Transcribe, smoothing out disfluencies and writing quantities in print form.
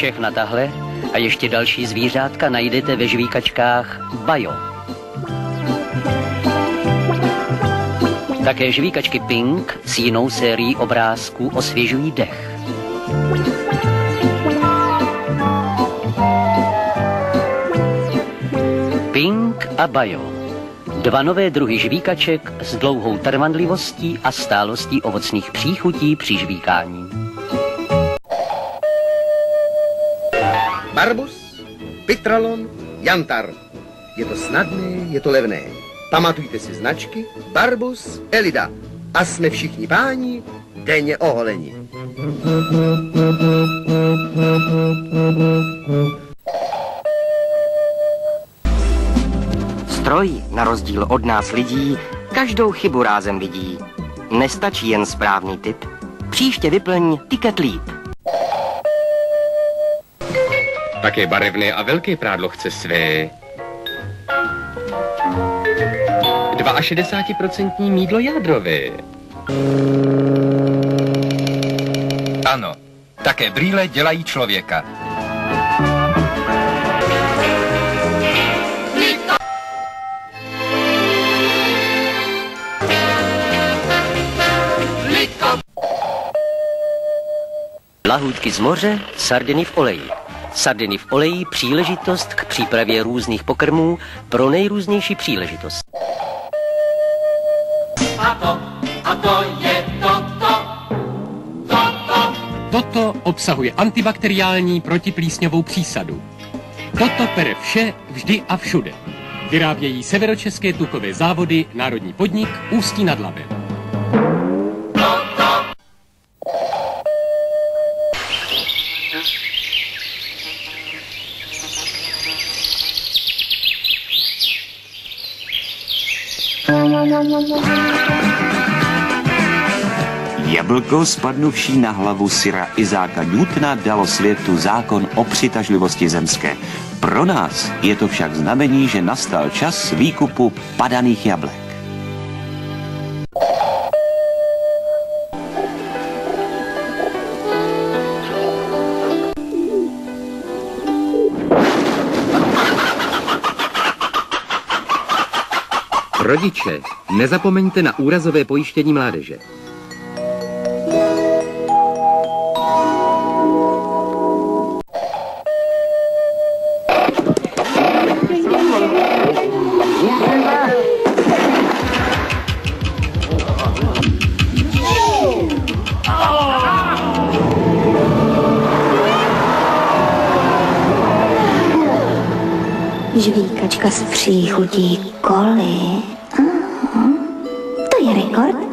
Všechna tahle a ještě další zvířátka najdete ve žvíkačkách Bajo. Také žvíkačky Pink s jinou sérií obrázků osvěžují dech. Pink a Bajo. Dva nové druhy žvíkaček s dlouhou trvanlivostí a stálostí ovocných příchutí při žvíkání. Barbus, Pitralon, Jantar. Je to snadné, je to levné. Pamatujte si značky Barbus, Elida. A jsme všichni páni denně oholeni. Stroj, na rozdíl od nás lidí, každou chybu rázem vidí. Nestačí jen správný tip. Příště vyplň tiket líp. Také barevné a velké prádlo chce své. 62% mýdlo jádrové. Ano, také brýle dělají člověka. Lahůdky z moře, sardiny v oleji. Sardiny v oleji, příležitost k přípravě různých pokrmů pro nejrůznější příležitost. A to je toto. Toto obsahuje antibakteriální protiplísňovou přísadu. Toto pere vše, vždy a všude. Vyrábějí Severočeské tukové závody, národní podnik Ústí nad Labem. Jablko spadnuvší na hlavu Sira Izáka Newtona dalo světu zákon o přitažlivosti zemské. Pro nás je to však znamení, že nastal čas výkupu padaných jablek. Rodiče, nezapomeňte na úrazové pojištění mládeže. Žvíkačka s příchutí koly. To je rekord.